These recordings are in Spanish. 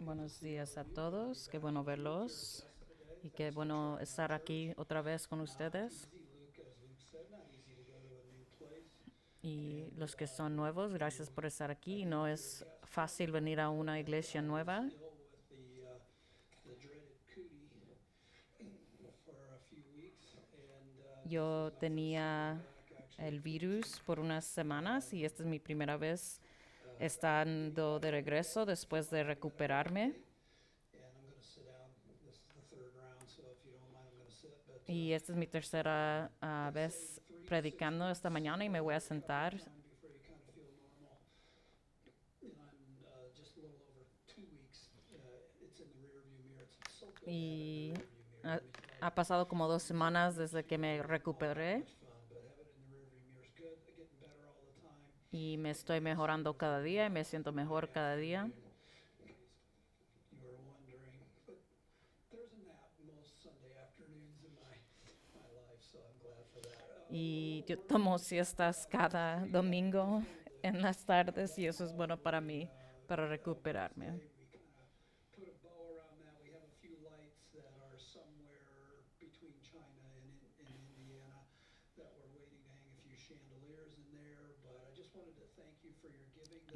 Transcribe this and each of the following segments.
Buenos días a todos, qué bueno verlos y qué bueno estar aquí otra vez con ustedes. Y los que son nuevos, gracias por estar aquí. No es fácil venir a una iglesia nueva. Yo tenía el virus por unas semanas y esta es mi primera vez estando de regreso después de recuperarme. Y esta es mi tercera vez predicando esta mañana y me voy a sentar. Y ha, ha pasado como 2 semanas desde que me recuperé y me estoy mejorando cada día y me siento mejor cada día. Y yo tomo siestas cada domingo en las tardes y eso es bueno para mí, para recuperarme.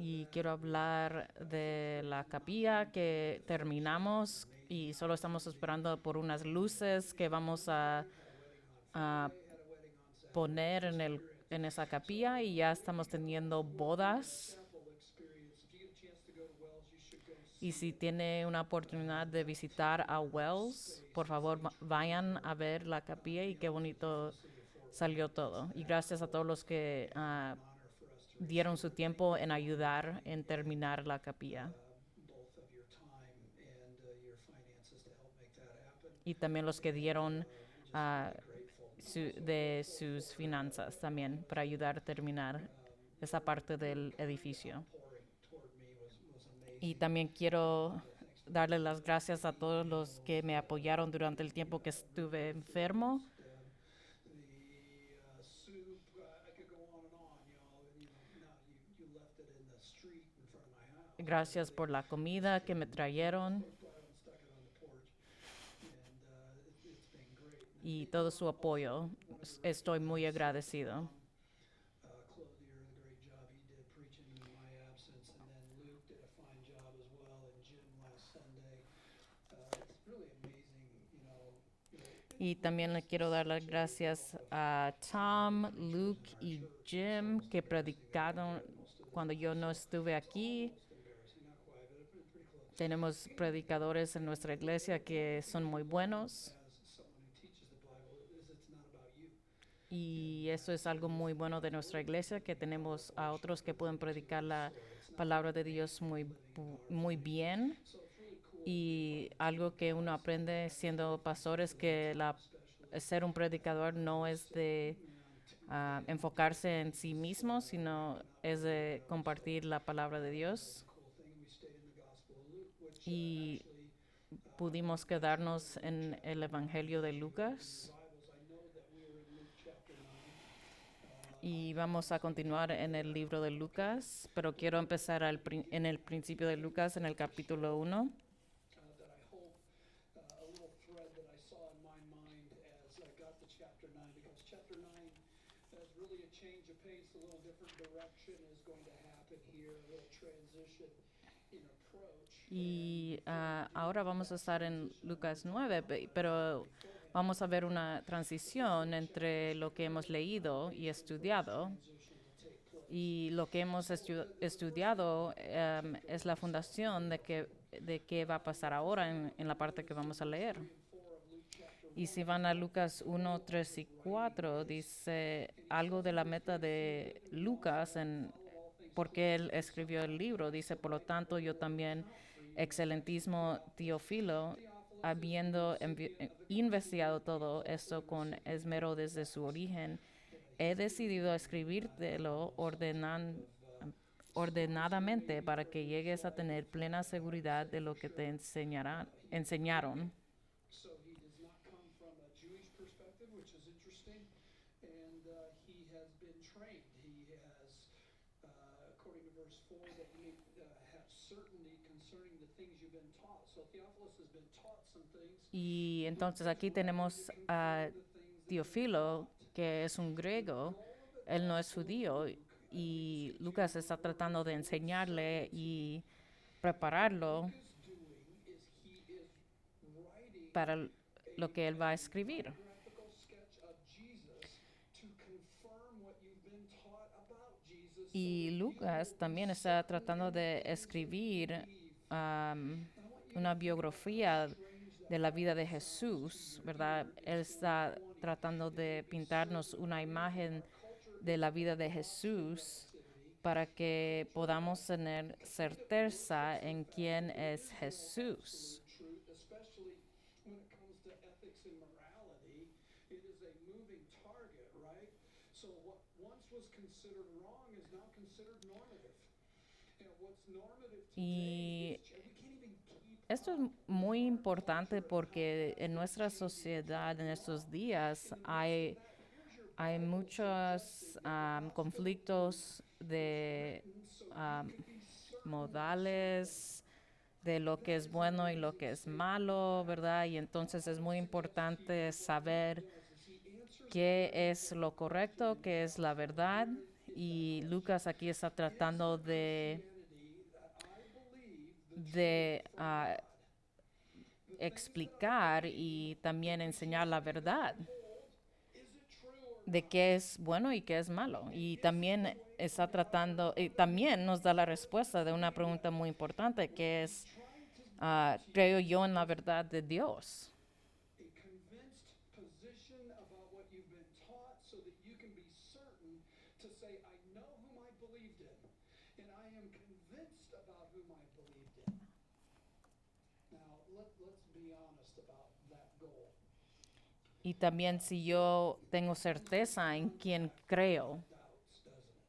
Y quiero hablar de la capilla que terminamos y solo estamos esperando por unas luces que vamos a poner en esa capilla y ya estamos teniendo bodas. Y si tiene una oportunidad de visitar a Wells, por favor vayan a ver la capilla y qué bonito salió todo. Y gracias a todos los que dieron su tiempo en ayudar en terminar la capilla. Y también los que dieron uh, de sus finanzas también para ayudar a terminar esa parte del edificio. Y también quiero darle las gracias a todos los que me apoyaron durante el tiempo que estuve enfermo. Gracias por la comida que me trajeron y todo su apoyo. Estoy muy agradecido. Y también le quiero dar las gracias a Tom, Luke y Jim que predicaron cuando yo no estuve aquí. Tenemos predicadores en nuestra iglesia que son muy buenos y eso es algo muy bueno de nuestra iglesia, que tenemos a otros que pueden predicar la palabra de Dios muy bien. Y algo que uno aprende siendo pastor es que ser un predicador no es de enfocarse en sí mismo, sino es de compartir la palabra de Dios. Y pudimos quedarnos en el Evangelio de Lucas. Y vamos a continuar en el libro de Lucas, pero quiero empezar en el principio de Lucas, en el capítulo 1. Y ahora vamos a estar en Lucas 9, pero vamos a ver una transición entre lo que hemos leído y estudiado. Y lo que hemos estudiado es la fundación de qué va a pasar ahora en la parte que vamos a leer. Y si van a Lucas 1, 3 y 4, dice algo de la meta de Lucas en porque él escribió el libro. Dice, por lo tanto, yo también, excelentísimo Teófilo, habiendo investigado todo esto con esmero desde su origen, he decidido escribírtelo ordenadamente para que llegues a tener plena seguridad de lo que te enseñaron. according to verse 4, that you may have certainty concerning the things you've been taught. So Theophilus has been taught some things. Y He entonces is aquí writing to tenemos a confirm the things that have been Teófilo, taught. que es un The griego, goal of the él no es Gospel of judío, Luke, and let me y speak to Lucas you está in tratando de with enseñarle certainty. y What prepararlo Luke is doing is he is writing para lo que él va a a escribir. biographical sketch of Jesus to confirm what you've been taught about Jesus, so Y that you Lucas will be también está certain tratando in the de things that you escribir believe. am, And I want you to una think about how biografía strange that de la vida de probably sounds to Jesús, your ¿verdad? ear Él in está 2020. tratando If you de would be pintarnos certain, una right? imagen Our culture de is la vida all de about Jesús relativity. para A que culture podamos tener that kind of certeza worships the en fact quién that there es is no Jesús. absolute truth, especially when it comes to ethics and morality. It is a moving target, right? So what once was considered wrong is now considered normative. And what's normative today Y is we can't even keep esto es up muy with our importante culture and how porque fast en it's nuestra changing and sociedad en taking estos off. días In the midst of that, here's your hay Bible muchos suggesting that the Gospel of Luke conflictos was de written so you am, can be certain of something. modales, de lo que That es is an bueno y lo amazing que es statement. In malo, fact, ¿verdad? Y what entonces I es would muy suggest to you importante is what Luke saber does is he answers a qué very es important lo question correcto, in his qué es la gospel. verdad. Here is that Y question. Lucas aquí está Is tratando the Christianity that I believe the de truth from God? The things that I explicar believe, y the también enseñar la Christianity that I verdad hold, is it true or de not? qué es bueno y qué es malo. And Y is it the también way está from God or tratando, y not? And también nos da la respuesta de una anyway, pregunta muy importante, what que he's es, trying to get to ¿creo you yo en la is verdad de Dios? a convinced position about what you've been taught so that you can be certain to say, I know whom I believed in, and I am convinced about whom I believed in. Now, let's be honest about that goal. Y también si yo tengo certeza en quién creo. Doubts, doesn't it?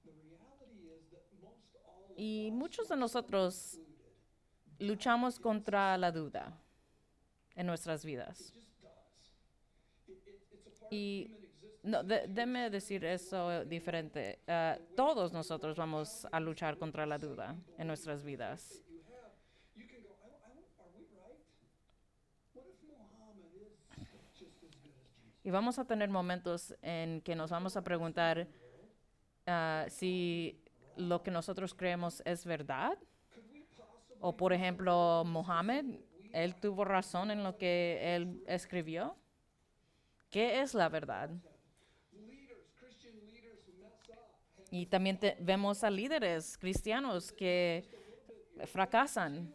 The reality is that most all of Y us, muchos de myself nosotros included, luchamos doubt contra la exists. duda en nuestras It vidas. just does. It's a part of Y human existence. no, If you déme consider decir your eso life in diferente. the way Todos that you nosotros are, vamos how a it is luchar that contra la you say duda you en believe nuestras the faith vidas. that you have, you can go, are we right? What if Muhammad is just as good as Jesus? Y vamos a tener momentos en que nos vamos a preguntar si lo que nosotros creemos es verdad. Could we possibly O por be so ejemplo, wrong as to say Mohammed, that we él are tuvo razón en lo que él escribió. ¿Qué es la verdad? leaders, Christian leaders who mess up? Y también vemos a líderes cristianos que fracasan,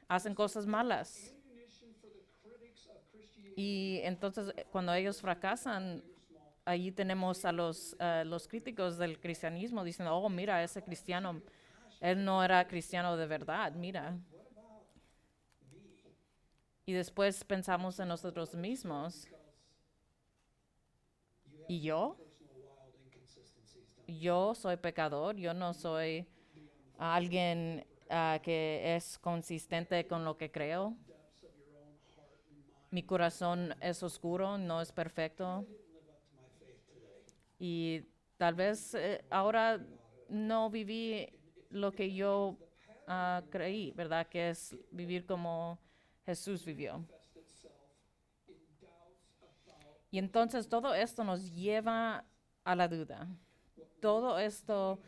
hacen cosas malas. Ammunition for the critics of Christianity, Y entonces cuando ellos fracasan, big or small. allí tenemos a los críticos del cristianismo diciendo, oh, mira, ese cristiano, él no era cristiano de verdad, mira. What about me? Y después pensamos en nosotros mismos, Because you have ¿y yo? personal wild inconsistencies, don't Yo soy pecador, yo no soy alguien que es consistente con lo que creo. you? Depths of your own heart and mind. Mi corazón es oscuro, no es perfecto. I didn't live up to my faith today. Y tal vez ahora no viví lo que yo creí, ¿verdad? Que es vivir como Jesús vivió. Manifest itself in doubts about Y entonces todo esto nos lleva a la duda. Todo esto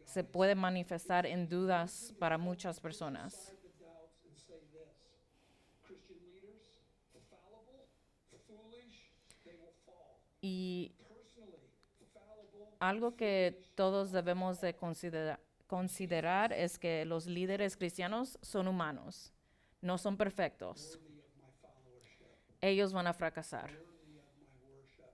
se puede manifestar en dudas para muchas personas. aside the doubts and say this. Christian leaders, fallible, foolish, they will fall. Y Personally, fallible, algo que todos debemos de considerar es que los líderes cristianos son humanos, no son perfectos. worthy of my followership, Ellos van a fracasar. worthy of my worship.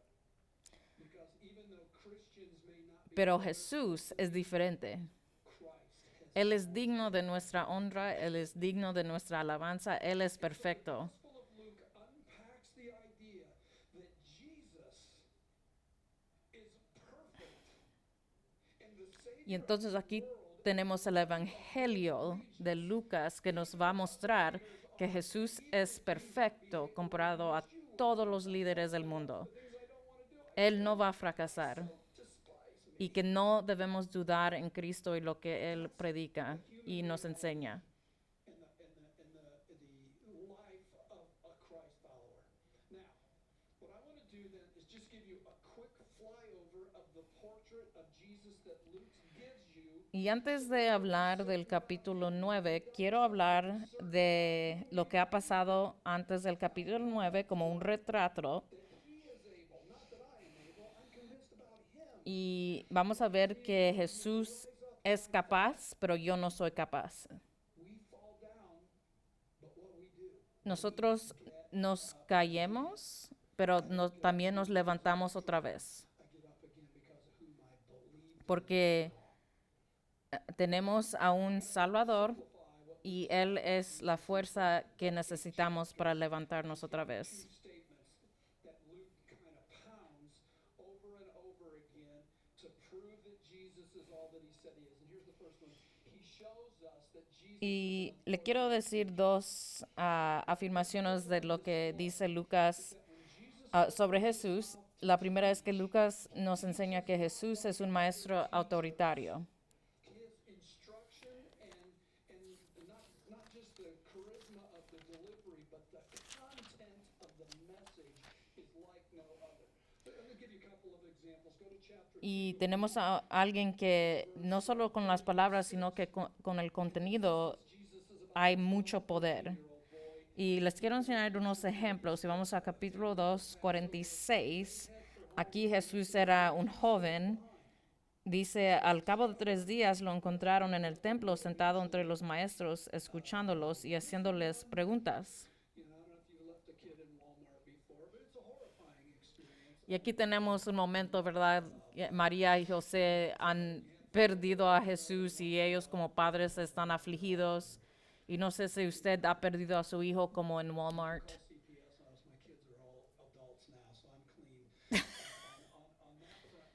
Because even though Christians may not be Pero Jesús es diferente. Christ has Él es digno de nuestra honra, Él es digno de nuestra alabanza, Él es perfecto. The Gospel of Luke unpacks the idea that Jesus is perfect and the Savior Y entonces of the aquí world tenemos el Evangelio de Lucas que nos va a mostrar que Jesús es perfecto comparado a todos los líderes del mundo. things I don't want to do. Él no va a fracasar. Despise y que no debemos dudar en Cristo y lo que Él predica y nos enseña. in the life of a Christ follower. Now, what I want to do then is just give you a quick flyover of the portrait of Jesus that Luke gives you. Y antes de hablar del capítulo 9, quiero hablar de lo que ha pasado antes del capítulo 9 como un retrato. That he is able, not that I am able, I'm convinced about him. Y vamos a ver que Jesús es capaz, pero yo no soy capaz. We fall down, but what we do, Nosotros nos caemos, pero también nos levantamos otra vez, I get up again because of whom I believe. porque tenemos a un Salvador y Él es la fuerza que necesitamos para levantarnos otra vez. Statements that Luke kind of pounds over and over again to prove that Jesus is all that he said he is. And here's the first one. He shows us that Jesus Y le quiero decir dos afirmaciones de lo que dice Lucas sobre Jesús. La primera es que Lucas nos enseña que Jesús es un maestro autoritario. his instruction and not just the charisma of the delivery, but the content of the message is like no other. Let me give you a couple of examples. Go to chapter Y tenemos a alguien que no solo con las palabras, sino que con el contenido hay mucho poder. Y les quiero enseñar unos ejemplos. Si vamos a capítulo 2, 46, aquí Jesús era un joven. Dice, al cabo de 3 días lo encontraron en el templo sentado entre los maestros, escuchándolos y haciéndoles preguntas. I don't know if you've left a kid in Walmart before, but it's a horrifying experience. Y aquí tenemos un momento, ¿verdad? María y José han perdido a Jesús y ellos como padres están afligidos. Y no sé si usted ha perdido a su hijo como en Walmart. CPS on us. My kids are all adults now, so I'm clean on that front.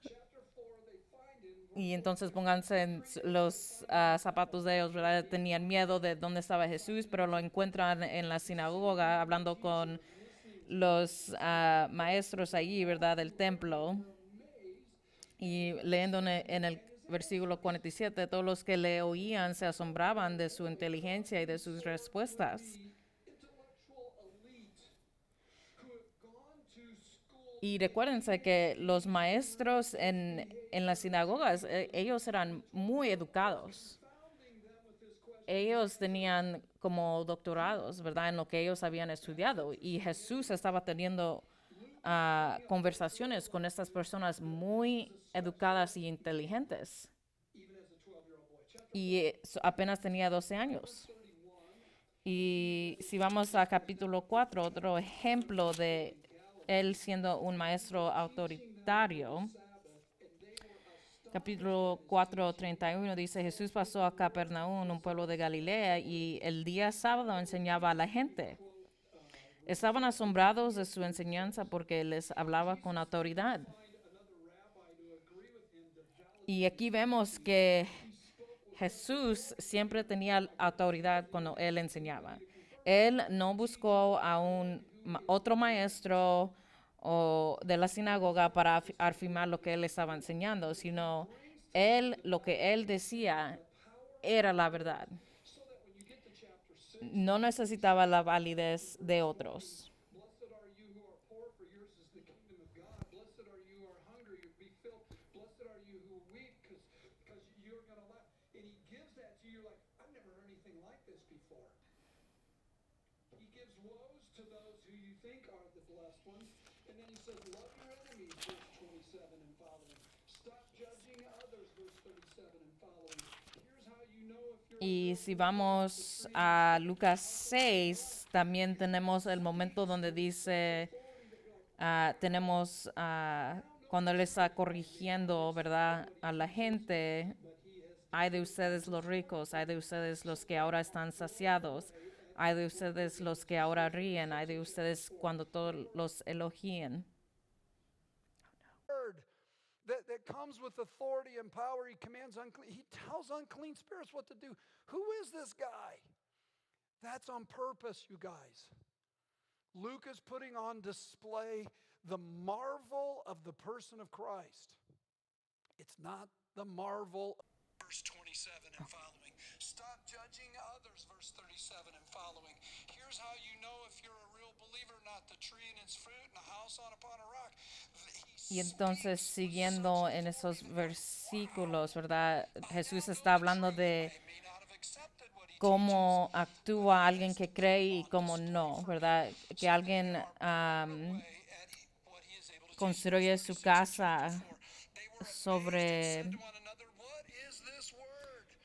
Chapter 4, they find him. Y entonces pónganse en los zapatos de ellos, ¿verdad? Tenían miedo de dónde estaba Jesús, pero lo encuentran en la sinagoga hablando con los maestros allí, ¿verdad? Del templo. Y leyendo en el versículo 47, todos los que le oían se asombraban de su inteligencia y de sus respuestas. Intellectual elite who have gone to school. Y recuérdense que los maestros en las sinagogas, ellos eran muy educados. Confounding them with his question. Ellos tenían como doctorados, ¿verdad? En lo que ellos habían estudiado. Y Jesús estaba teniendo conversaciones con estas personas muy educadas y inteligentes. Even as a 12-year-old boy. Chapter Y apenas tenía 12 años. 31. Y si vamos a capítulo 4, otro ejemplo de él siendo un maestro autoritario. Capítulo 4, 31 dice, Jesús pasó a Capernaum, un pueblo de Galilea, y el día sábado enseñaba a la gente. Estaban asombrados de su enseñanza porque les hablaba con autoridad. Y aquí vemos que Jesús siempre tenía autoridad cuando él enseñaba. Él no buscó a otro maestro o de la sinagoga para afirmar lo que él estaba enseñando, sino lo que él decía era la verdad. So that when you get to chapter 6, No necesitaba la validez de otros. blessed are you who are poor, for yours is the kingdom of God. Blessed are you who are hungry, you be filled. Blessed are you who weep, because you're going to laugh. And he gives that to you, like, I've never heard anything like this before. He gives woes to those who you think are the blessed ones. And then he says, love your enemies, verse 27 and following. Stop judging others, verse 37 and following. Here's how you know if you're Y si vamos a Lucas 6, también tenemos el momento donde dice, tenemos cuando él está corrigiendo, ¿verdad? A la gente, hay de ustedes los ricos, hay de ustedes los que ahora están saciados, hay de ustedes los que ahora ríen, hay de ustedes cuando todos los elogien. word that comes with authority and power. He commands he tells unclean spirits what to do. Who is this guy? That's on purpose, you guys. Luke is putting on display the marvel of the person of Christ. It's not the marvel. Verse 27 and following. Stop judging others, verse 37 and following. Here's how you know if you're a real believer, not the tree and its fruit and the house upon a rock. Y entonces, siguiendo en esos versículos, ¿verdad? Jesús está hablando de cómo actúa alguien que cree y cómo no, ¿verdad? Que alguien construye su casa sobre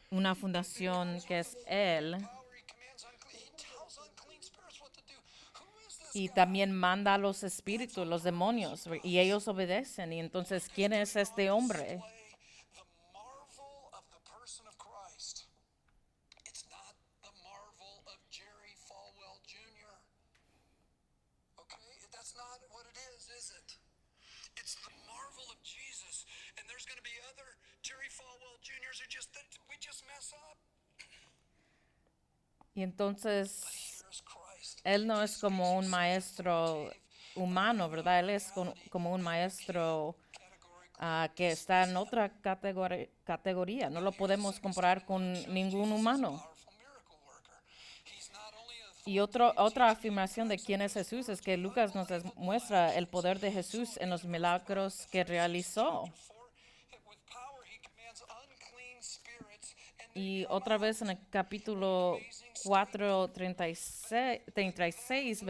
una fundación que es Él. Y también manda a los espíritus, los demonios, y ellos obedecen. Y entonces, ¿quién es este hombre? Y entonces, Él no es como un maestro humano, ¿verdad? Él es como un maestro que está en otra categoría. No lo podemos comparar con ningún humano. Y otra afirmación de quién es Jesús es que Lucas nos muestra el poder de Jesús en los milagros que realizó. Y otra vez en el capítulo 4:36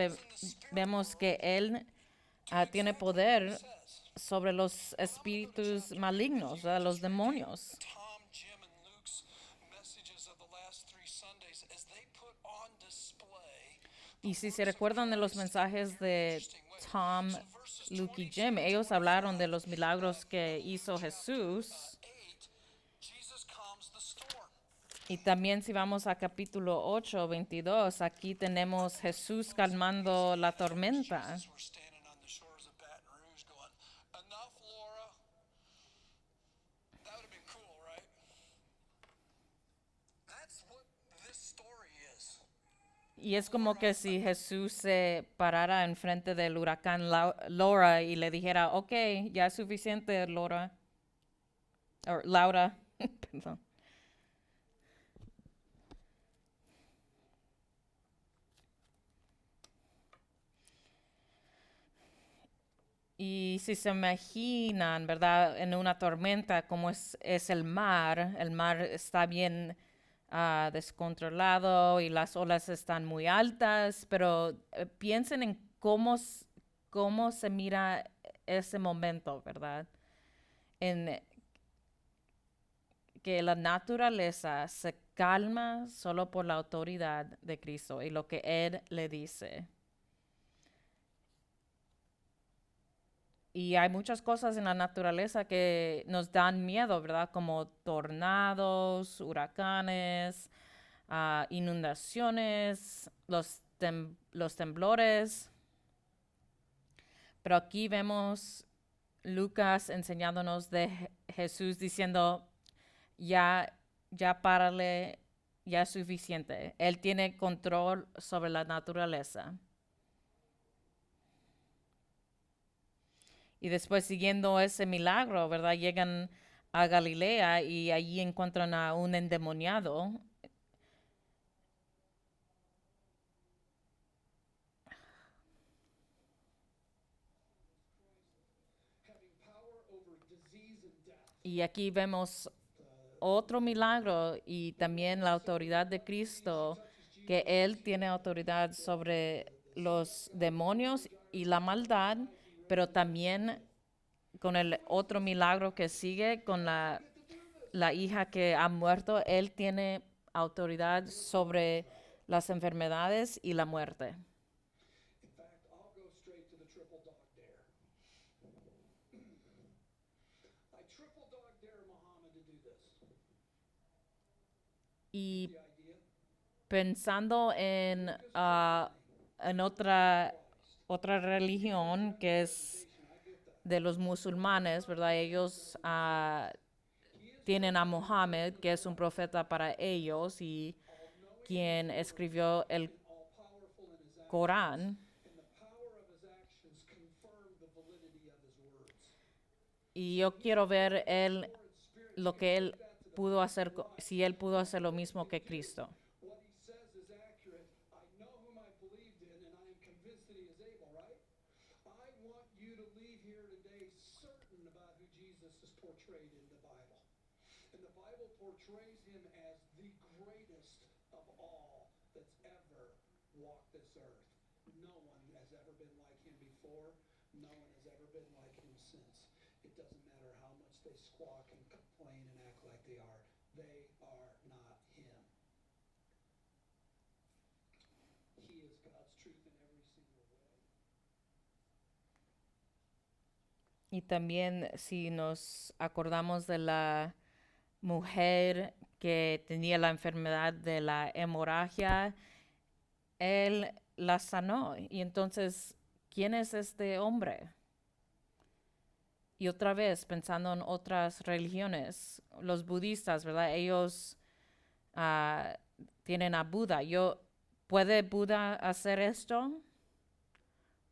vemos que Él tiene poder sobre los espíritus malignos, ¿verdad? Los demonios. Y si se recuerdan de los mensajes de Tom, Luke y Jim, ellos hablaron de los milagros que hizo Jesús. Y también si vamos a capítulo 8:22, aquí tenemos Jesús calmando la tormenta. Y es como que si Jesús se parara enfrente del huracán Laura y le dijera, ok, ya es suficiente, Laura. Laura, perdón. Y si se imaginan, ¿verdad? En una tormenta, como es el mar está bien descontrolado y las olas están muy altas, pero piensen en cómo se mira ese momento, ¿verdad? En que la naturaleza se calma solo por la autoridad de Cristo y lo que Él le dice. Y hay muchas cosas en la naturaleza que nos dan miedo, ¿verdad? Como tornados, huracanes, inundaciones, los temblores. Pero aquí vemos Lucas enseñándonos de Jesús diciendo, ya párale, ya es suficiente. Él tiene control sobre la naturaleza. Y después, siguiendo ese milagro, ¿verdad? Llegan a Galilea y allí encuentran a un endemoniado. Y aquí vemos otro milagro y también la autoridad de Cristo, que Él tiene autoridad sobre los demonios y la maldad, pero también con el otro milagro que sigue, con la hija que ha muerto, Él tiene autoridad sobre las enfermedades y la muerte. In fact, I'll go straight to the triple dog dare. I triple dog dare Muhammad to do this. Y The idea? pensando en otra religión que es de los musulmanes, ¿verdad? Ellos tienen a Mohammed, que es un profeta para ellos y quien escribió el All powerful in his actions, Corán. and the power of his actions confirm the validity of his words. Y yo quiero ver lo que él pudo hacer, si él pudo hacer lo mismo que Cristo. What he says is accurate. I know whom I believed in, and I am convinced that he is able, right? I want you to leave here today certain about who Jesus is portrayed in the Bible. And the Bible portrays him as the greatest of all that's ever walked this earth. No one has ever been like him before. No one has ever been like him since. It doesn't matter how much they squawk and complain and act like they are. They are not him. He is God's truth in every single way. Y también si nos acordamos de la mujer que tenía la enfermedad de la hemorragia, él la sanó. Y entonces, ¿quién es este hombre? Y otra vez, pensando en otras religiones, los budistas, ¿verdad? Ellos tienen a Buda. ¿Puede Buda hacer esto?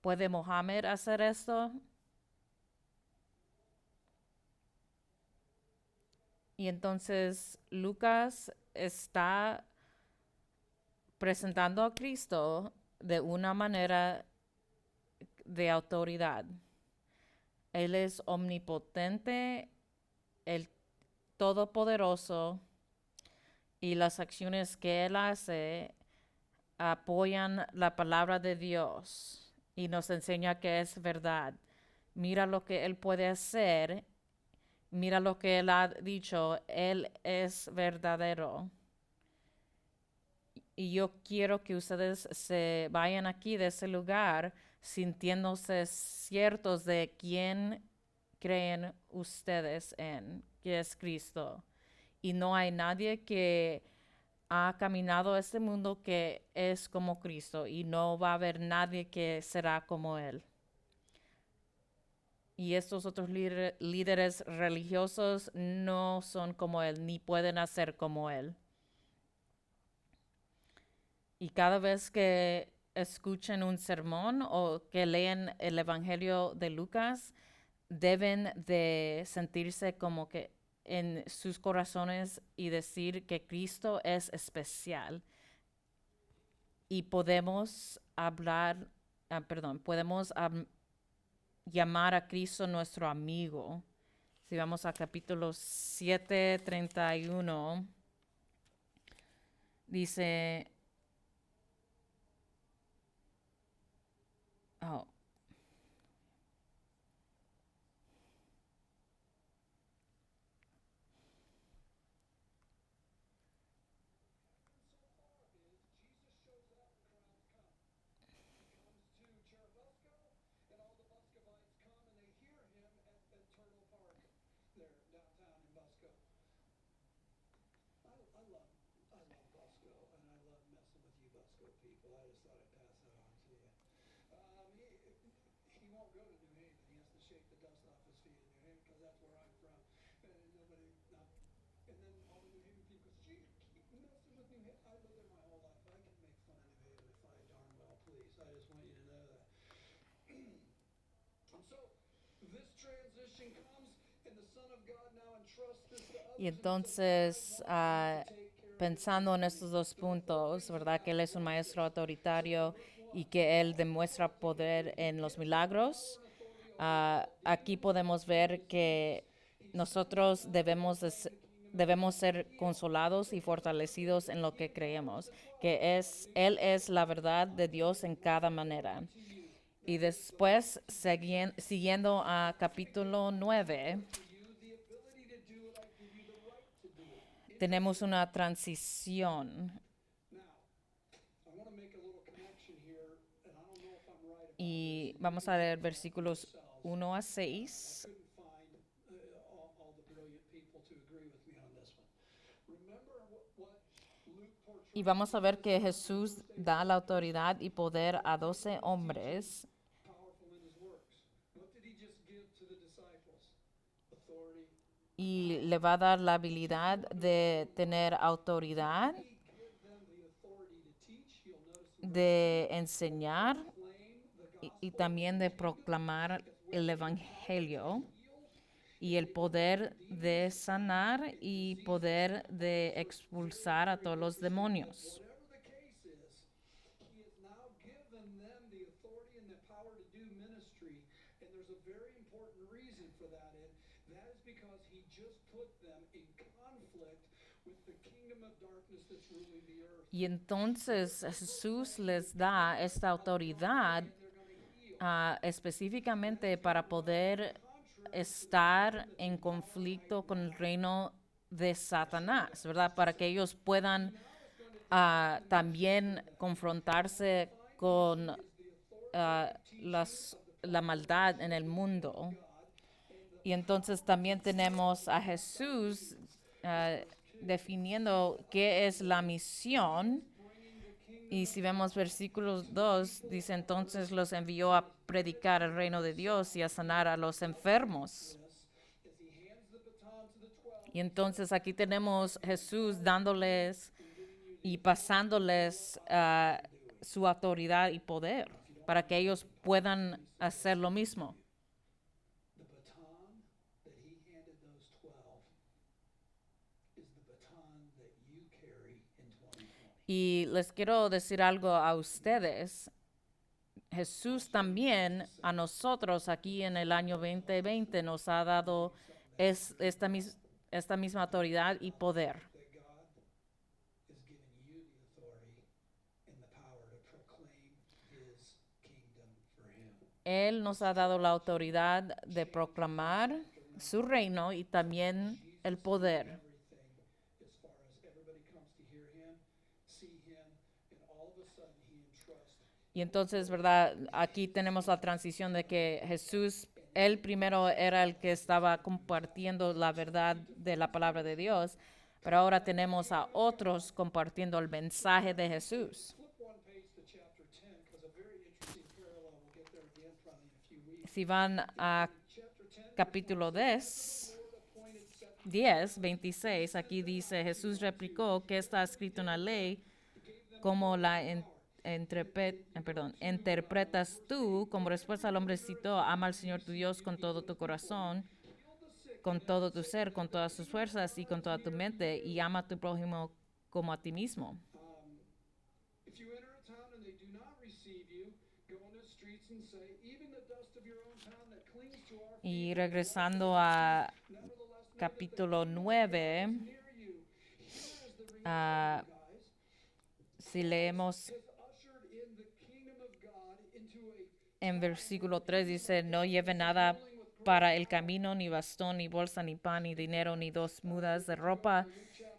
¿Puede Mohammed hacer esto? Y entonces Lucas está presentando a Cristo de una manera de autoridad. Él es omnipotente, el todopoderoso, y las acciones que él hace apoyan la palabra de Dios y nos enseña que es verdad. Mira lo que él puede hacer, mira lo que él ha dicho, él es verdadero. Y yo quiero que ustedes se vayan aquí de ese lugar sintiéndose ciertos de quién creen ustedes en, que es Cristo. Y no hay nadie que ha caminado este mundo que es como Cristo y no va a haber nadie que será como Él. Y estos otros líderes religiosos no son como Él, ni pueden hacer como Él. Y cada vez que escuchen un sermón o que leen el Evangelio de Lucas, deben de sentirse como que en sus corazones y decir que Cristo es especial. Y podemos podemos llamar a Cristo nuestro amigo. Si vamos a capítulo 7:31, dice, oh, Jesus shows up and crowds come. He comes to Cherubusco, and all the Buscovites come and they hear him at Turtle Park there downtown in Busco. I love Busco, and I love messing with you Busco people. I just thought I'd pass that on to you. He won't go to New Haven. He has to shake the dust off his feet in New Haven because that's where I'm from. And and then all the New Haven people go, gee, keep messing with New Haven. I lived there my whole life. I can make fun of New Haven if I darn well please. I just want you to know that. And so this transition comes, and the Son of God now entrusts this to others. y entonces pensando en estos dos puntos, ¿verdad? Que Él es un maestro autoritario y que Él demuestra poder en los milagros. Aquí podemos ver que nosotros debemos ser consolados y fortalecidos en lo que creemos, que Él es la verdad de Dios en cada manera. Y después, siguiendo a capítulo 9, tenemos una transición. Y vamos a leer versículos 1 a 6. Y vamos a ver que Jesús da la autoridad y poder a 12 hombres. Y le va a dar la habilidad de tener autoridad, de enseñar y también de proclamar el Evangelio. y el poder de sanar y poder de expulsar a todos los demonios. Whatever the case is, he has now given them the authority and the power to do ministry. And there's a very important reason for that. And that is because he just put them in conflict with the kingdom of darkness that's ruling the earth. Y entonces Jesús les da esta autoridad They're going to heal. específicamente para poder estar en conflicto con el reino de Satanás, ¿verdad? Para que ellos puedan también confrontarse con la maldad en el mundo. Y entonces también tenemos a Jesús definiendo qué es la misión. Y si vemos versículos 2, dice entonces los envió a predicar el reino de Dios y a sanar a los enfermos. As he hands the baton to the 12, Y entonces aquí tenemos Jesús dándoles y pasándoles su autoridad y poder para que ellos puedan hacer lo mismo. the baton that he handed those 12 is the baton that you carry in 2020. Y les quiero decir algo a ustedes. Jesús también a nosotros aquí en el año 2020 nos ha dado esta misma autoridad y poder. That God has given you the authority and the power to proclaim his kingdom for him. Él nos ha dado la autoridad de proclamar su reino y también el poder. Everything as far as everybody comes to hear him, see him, and all of a sudden he entrusts Y entonces, ¿verdad? Aquí tenemos la transición de que Jesús, él primero era el que estaba compartiendo la verdad de la palabra de Dios, pero ahora tenemos a otros compartiendo el mensaje de Jesús. Flip one page to chapter 10 because a very interesting parallel. We'll get there again probably in a few weeks. Si van a Chapter 10, capítulo 10, Lord appointed 70 10, 26, aquí dice, Jesús replicó que está escrito en la ley, como la interpretas tú, como respuesta al hombrecito, ama al Señor tu Dios con todo tu corazón, con todo tu ser, con todas tus fuerzas y con toda tu mente, y ama a tu prójimo como a ti mismo. If you enter a town and they do not receive you, go into the streets and say, even the dust of your own town that clings to our feet, Y regresando a nevertheless, capítulo 9, near you. Here is the reality, ah, guys. si leemos Has ushered in the kingdom of God into a en versículo 3, dice, no lleve nada para el camino, ni bastón, ni bolsa, ni pan, ni dinero, ni dos mudas de ropa.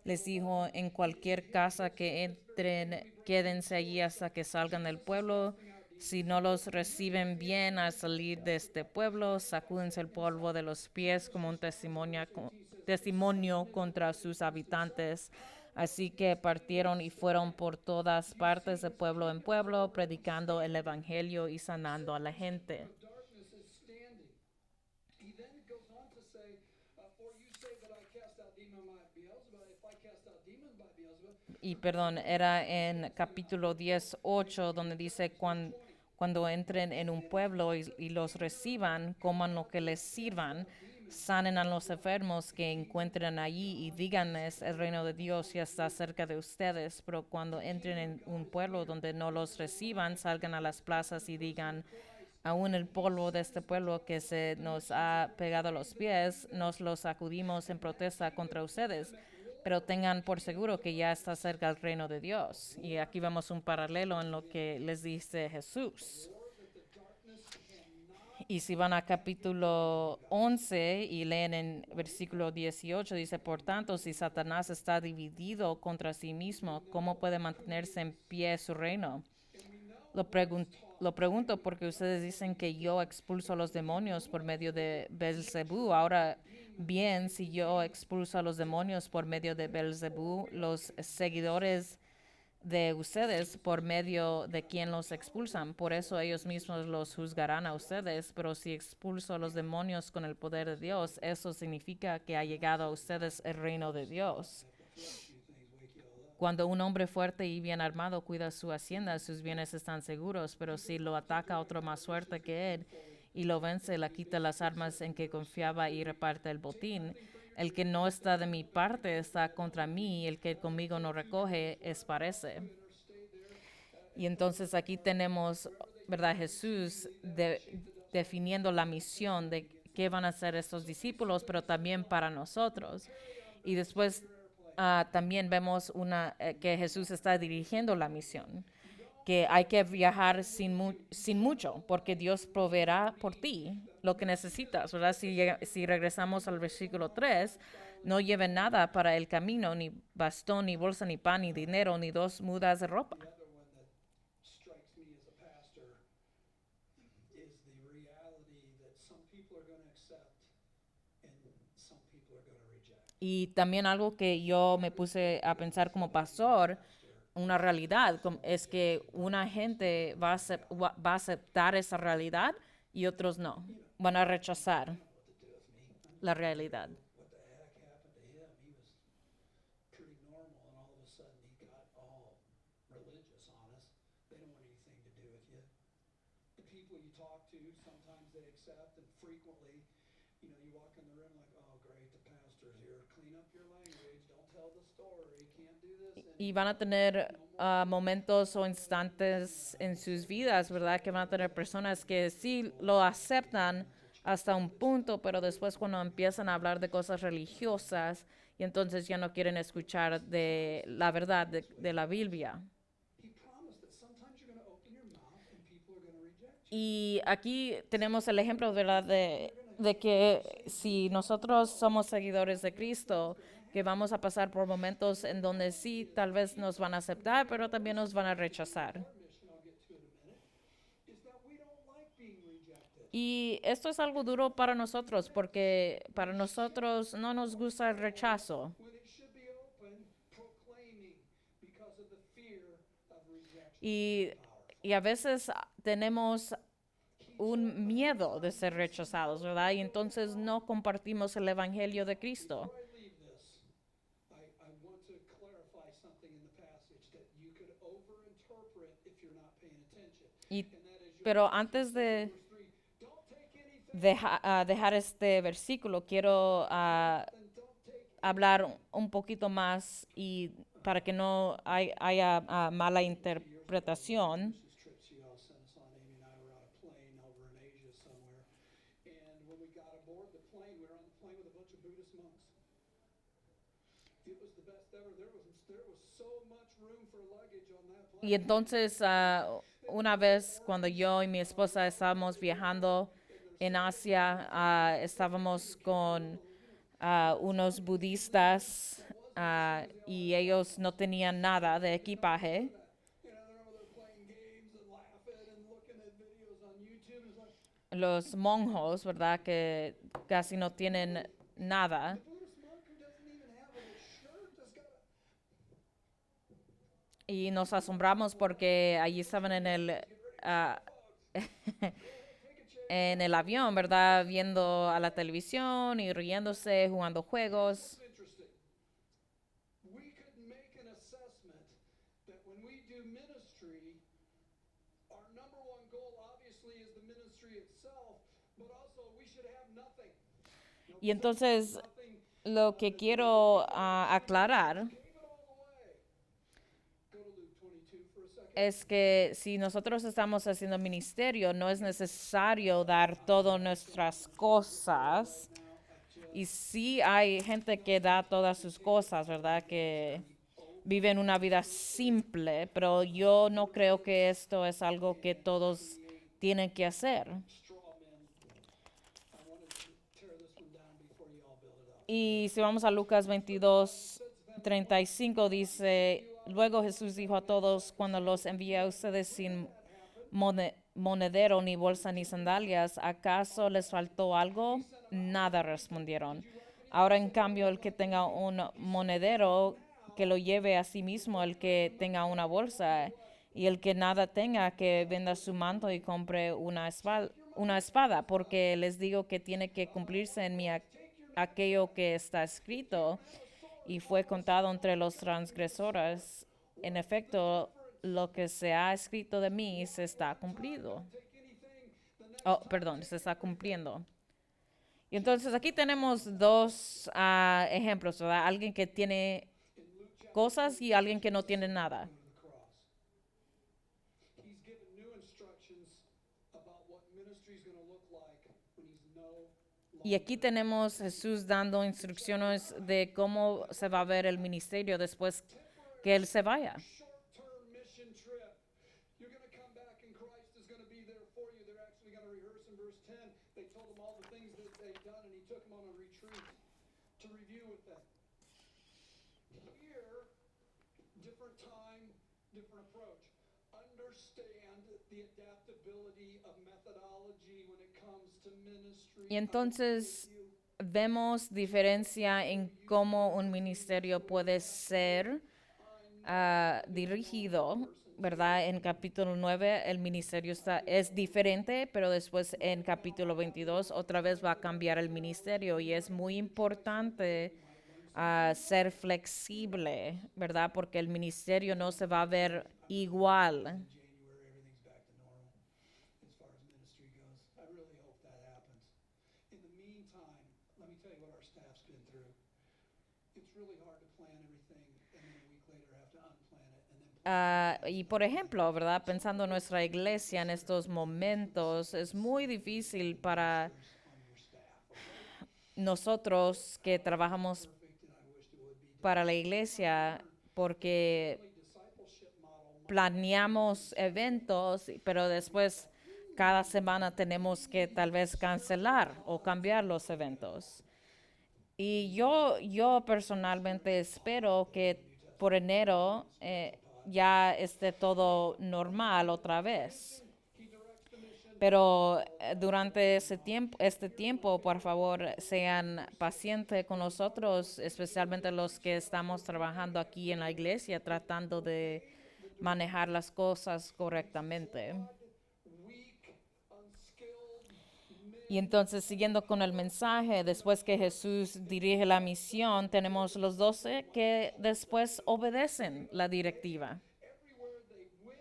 Les dijo, en cualquier casa que entren, quédense allí hasta que salgan del pueblo. Si no los reciben bien al salir de este pueblo, sacúdense el polvo de los pies como un testimonio contra sus habitantes. Así que partieron y fueron por todas partes de pueblo en pueblo, predicando el evangelio y sanando a la gente. darkness is standing. He then goes on to say, for you say that I cast out demons by Beelzebub. If I cast out demons by Beelzebub, Y perdón, era en capítulo 10:8, donde dice, cuando entren en un pueblo y los reciban, coman lo que les sirvan, sanen a los enfermos que encuentren allí y díganles, el reino de Dios ya está cerca de ustedes. Pero cuando entren en un pueblo donde no los reciban, salgan a las plazas y digan, aún el polvo de este pueblo que se nos ha pegado a los pies, nos lo sacudimos en protesta contra ustedes. Pero tengan por seguro que ya está cerca el reino de Dios. Y aquí vemos un paralelo en lo que les dice Jesús. Y si van a capítulo 11 y leen en versículo 18, dice, por tanto, si Satanás está dividido contra sí mismo, ¿cómo puede mantenerse en pie su reino? Lo pregunto porque ustedes dicen que yo expulso a los demonios por medio de Beelzebú. Ahora bien, si yo expulso a los demonios por medio de Beelzebú, los seguidores de ustedes por medio de quien los expulsan. Por eso ellos mismos los juzgarán a ustedes. Pero si expulso a los demonios con el poder de Dios, eso significa que ha llegado a ustedes el reino de Dios. Cuando un hombre fuerte y bien armado cuida su hacienda, sus bienes están seguros. Pero si lo ataca otro más fuerte que él y lo vence, le quita las armas en que confiaba y reparte el botín. El que no está de mi parte está contra mí, y el que conmigo no recoge esparece. Y entonces aquí tenemos, ¿verdad? Jesús definiendo la misión de qué van a hacer estos discípulos, pero también para nosotros. Y después también vemos que Jesús está dirigiendo la misión, que hay que viajar sin mucho, porque Dios proveerá por ti lo que necesitas, ¿verdad? Si regresamos al versículo 3, no lleven nada para el camino, ni bastón, ni bolsa, ni pan, ni dinero, ni dos mudas de ropa. The other one that strikes me as a pastor is the reality that some people are going to accept and some people are going to reject. Y también algo que yo me puse a pensar como pastor, una realidad, es que una gente va a aceptar esa realidad y otros no. Van a rechazar la realidad. What the heck happened to him? He was pretty normal, and all of a sudden he got all religious on us. They don't want anything to do with you. The people you talk to, sometimes they accept, and frequently, you walk in the room like, oh, great, the pastor's here. Clean up your language. Don't tell the story. Can't do this. Y van a tener momentos o instantes en sus vidas, ¿verdad? Que van a tener personas que sí lo aceptan hasta un punto, pero después cuando empiezan a hablar de cosas religiosas, y entonces ya no quieren escuchar de la verdad de la Biblia. He promised that sometimes you're going to open your mouth and people are going to reject you. Y aquí tenemos el ejemplo, ¿verdad? De que si nosotros somos seguidores de Cristo, que vamos a pasar por momentos en donde sí, tal vez nos van a aceptar, pero también nos van a rechazar. Our mission, I'll get to in a minute, is that we don't like being rejected. Y esto es algo duro para nosotros, porque para nosotros no nos gusta el rechazo. When it should be open, proclaiming because of the fear of rejection. Y a veces tenemos un miedo de ser rechazados, ¿verdad? Y entonces no compartimos el Evangelio de Cristo. Before I leave this, I want to clarify something in the passage that you could overinterpret if you're not paying attention. Y, And that is your pero antes de verse 3. Don't take anything dejar este versículo, quiero and don't take hablar un poquito más y para que no haya mala interpretación. these trips you all sent us on. Amy and I were on a plane over in Asia somewhere. And when we got aboard the plane, we were on the plane with a bunch of Buddhist monks. It was the best ever. There was so much room for luggage on that plane. Y entonces, una vez cuando yo y mi esposa estábamos viajando en Asia, estábamos con unos budistas y ellos no tenían nada de equipaje. They're over there playing games and laughing and looking at videos on YouTube. It's like, Los monjos, ¿verdad? Que casi no tienen nada. Buddhist monk who doesn't even have a shirt has got Y nos asombramos porque allí estaban en el avión, ¿verdad? Viendo a la televisión y riéndose, jugando juegos. interesting. We could make an assessment that when we do ministry, our number one goal obviously is the ministry itself, but also we should have nothing. Y entonces Nothing. lo que quiero aclarar Gave it all away. Go to Luke 22 for a second. es que si nosotros estamos haciendo ministerio, no es necesario dar todas nuestras cosas. Y sí hay gente que da todas sus cosas, ¿verdad? Que viven una vida simple, pero yo no creo que esto es algo que todos tienen que hacer. Straw men. I wanted to tear this one down before you all build it up. Y si vamos a Lucas 22:35 dice, luego Jesús dijo a todos, cuando los envié a ustedes sin monedero, ni bolsa, ni sandalias, ¿acaso les faltó algo? Nada respondieron. Ahora, en cambio, el que tenga un monedero, que lo lleve a sí mismo, el que tenga una bolsa, y el que nada tenga, que venda su manto y compre una espada, porque les digo que tiene que cumplirse en mí aquello que está escrito y fue contado entre los transgresores. En efecto, lo que se ha escrito de mí se está cumplido. Take anything. The next Oh, perdón, se está cumpliendo. Y entonces aquí tenemos dos ejemplos, ¿verdad? Alguien que tiene In Luke chapter cosas y 22, alguien que no tiene Jesus nada. going to the cross. He's given new instructions about what ministry is going to look like when he's no Y aquí longer. tenemos Jesús dando instrucciones de cómo se va a ver el ministerio después que Él se vaya. Short-term mission trip. You're going to come back and Christ is going to be there for you. They're actually going to rehearse in verse 10. They told him all the things that they'd done and he took them on a retreat to review with them. Here, different time, different approach. Understand the adaptability of methodology when it comes to ministry. Y entonces vemos diferencia en cómo un ministerio puede ser dirigido, ¿verdad? En capítulo 9 el ministerio es diferente, pero después en capítulo 22 otra vez va a cambiar el ministerio y es muy importante ser flexible, ¿verdad? Porque el ministerio no se va a ver igual. In January, everything's back to normal as far as ministry goes. I really hope that happens. In the meantime, let me tell you what our staff's been through. It's really hard to plan everything and then a week later have to unplan it and then Y por ejemplo, ¿verdad? Pensando en nuestra iglesia en estos momentos, es muy difícil para on your staff. nosotros que trabajamos Perfect, and I wished it would be. para la iglesia porque Daily discipleship model. planeamos eventos, pero después cada semana tenemos que tal vez cancelar o cambiar los eventos. Y yo personalmente espero que por enero ya esté todo normal otra vez. He directs the mission. Pero durante este tiempo, por favor, sean pacientes con nosotros, especialmente los que estamos trabajando aquí en la iglesia, tratando de manejar las cosas correctamente. Weak, unskilled men. Y entonces, siguiendo con el mensaje, después que Jesús dirige la misión, tenemos los 12 que después obedecen la directiva. Everywhere they went,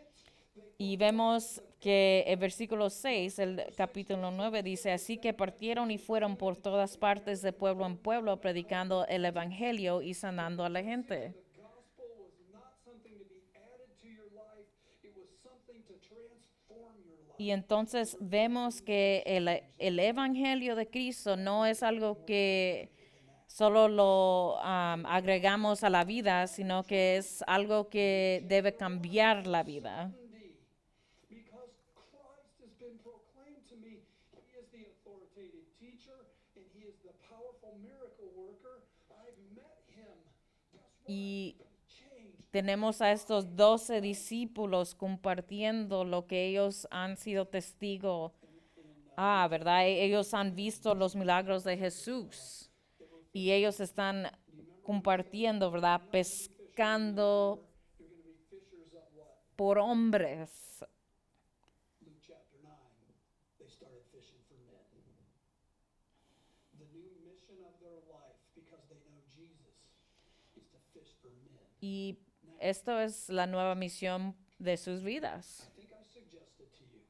they Y vemos que el versículo 6, el capítulo 9, dice, así que partieron y fueron por todas partes de pueblo en pueblo, predicando el evangelio y sanando a la gente. the gospel was not something to be added to your life, it was something to transform your life. Y entonces vemos que el evangelio de Cristo no es algo que solo lo agregamos a la vida, sino que es algo que debe cambiar la vida. Because Christ has been proclaimed to me, he is the authoritative teacher and he is the powerful miracle worker. I've met him. Guess what? Y Changed. tenemos a estos 12 discípulos compartiendo lo que ellos han sido testigos. ¿Verdad? Ellos han visto los milagros de Jesús y ellos están compartiendo, ¿verdad? Pescando You're going to be fishers of what? por hombres. Luke chapter 9. They started fishing for men. The new mission of their life, because they know Jesus, is to fish for men. Y esto es la nueva misión de sus vidas. I think I suggested to you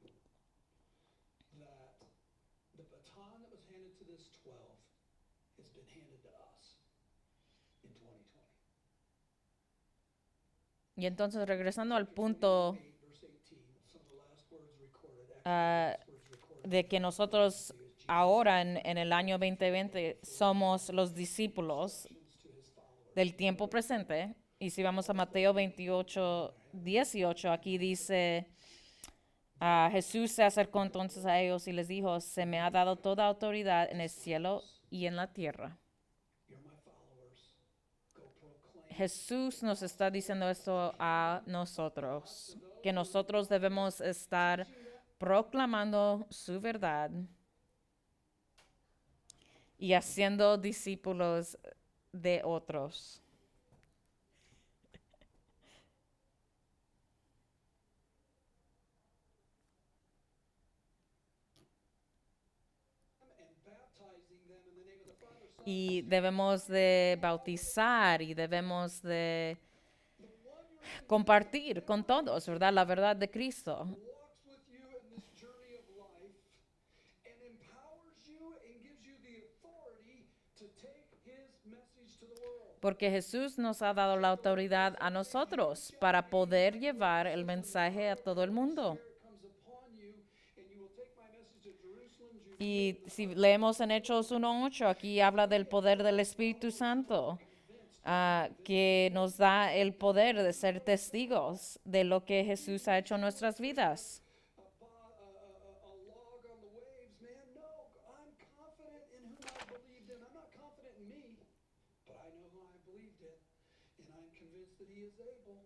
that the baton that was handed to this 12 has been handed to us in 2020. Y entonces regresando al punto 8, verse 18, some of the last words recorded, actually, the last words recorded de que nosotros ahora en el año 2020 somos los discípulos del tiempo presente. Y si vamos a Mateo 28, 18, aquí dice, Jesús se acercó entonces a ellos y les dijo, se me ha dado toda autoridad en el cielo y en la tierra. You're my followers. Go proclaim. Jesús nos está diciendo esto a nosotros, que nosotros debemos estar proclamando su verdad y haciendo discípulos de otros. And baptizing them in the name of the Father, Son, Y debemos de bautizar y debemos de compartir con todos, ¿verdad? La verdad de Cristo. walks with you in this journey of life Porque Jesús nos ha dado la autoridad a nosotros para poder llevar el mensaje a todo el mundo. Spirit comes upon you, and you will take my message to Jerusalem, Judea, Y si leemos en Hechos 1:8, aquí habla del poder del Espíritu Santo, que nos da el poder de ser testigos de lo que Jesús ha hecho en nuestras vidas. a log on the waves, man. No, I'm confident in whom I believed in. I'm not confident in me, but I know who I believed in, and I'm convinced that he is able,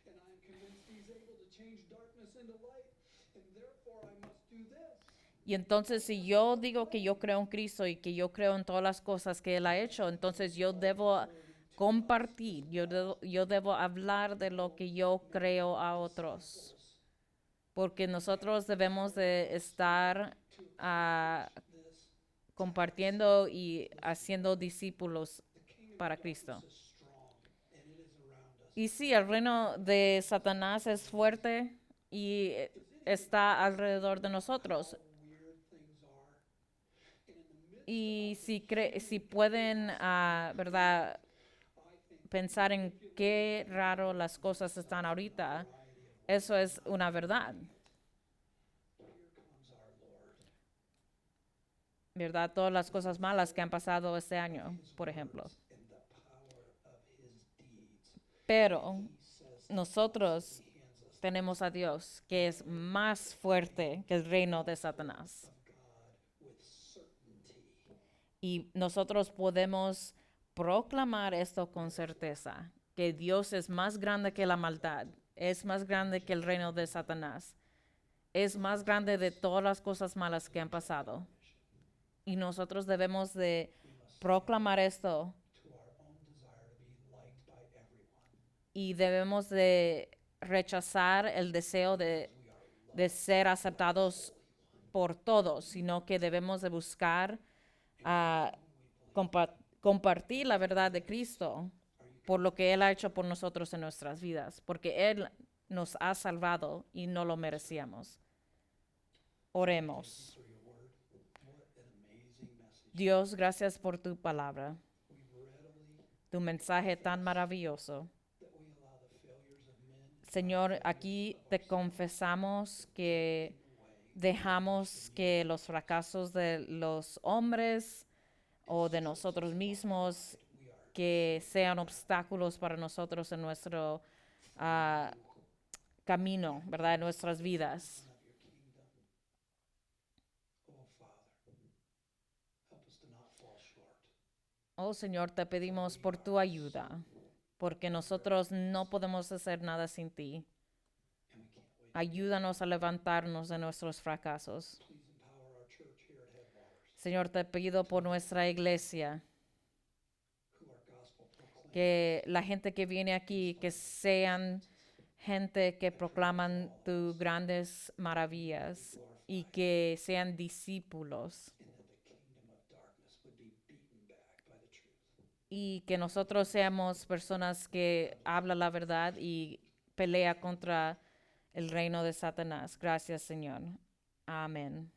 and I'm convinced he's able to change darkness into light, and therefore I must do this. Y entonces si yo digo que yo creo en Cristo y que yo creo en todas las cosas que Él ha hecho, entonces yo debo compartir, yo debo hablar de lo que yo creo a otros. Porque nosotros debemos de estar compartiendo y haciendo discípulos para Cristo. Is strong, and it is around us. Y sí, el reino de Satanás es fuerte y está alrededor de nosotros. Weird things are, and in the midst, Y si pueden, ¿verdad?, I think pensar en qué raro las cosas están ahorita, eso es una verdad, here comes our Lord. ¿verdad? Todas las cosas malas que han pasado este año, por ejemplo. In the power of his deeds, Pero he says nosotros he hands us tenemos a Dios, que es más fuerte que el reino de Satanás. of God with certainty. Y nosotros podemos proclamar esto con certeza, que Dios es más grande que la maldad, es más grande que el reino de Satanás, es más grande de todas las cosas malas que han pasado. Y nosotros debemos de proclamar esto To our own desire to be liked by everyone. y debemos de rechazar el deseo de ser aceptados por todos, sino que debemos de buscar compartir la verdad de Cristo por lo que Él ha hecho por nosotros en nuestras vidas, porque Él nos ha salvado y no lo merecíamos. Oremos. For your word, what an amazing message. Dios, gracias por tu palabra, We readily tu mensaje tan maravilloso. that we allow the failures of men Señor, aquí te confesamos que dejamos que los fracasos de los hombres o de nosotros mismos que sean obstáculos para nosotros en nuestro camino, ¿verdad? En nuestras vidas. of your kingdom. Oh, Father, help us to not fall short. Oh Señor, te pedimos por tu ayuda, porque nosotros no podemos hacer nada sin ti. And we can't wait. Ayúdanos a levantarnos de nuestros fracasos. Please empower our church here at Headwaters, Señor, te pido por nuestra iglesia, who are gospel proclaimers. que la gente que viene aquí, que sean gente que proclaman tus grandes maravillas y que sean discípulos And that the kingdom of darkness would be beaten back by the truth. y que nosotros seamos personas que hablan la verdad y pelea contra el reino de Satanás. Gracias, Señor. Amén.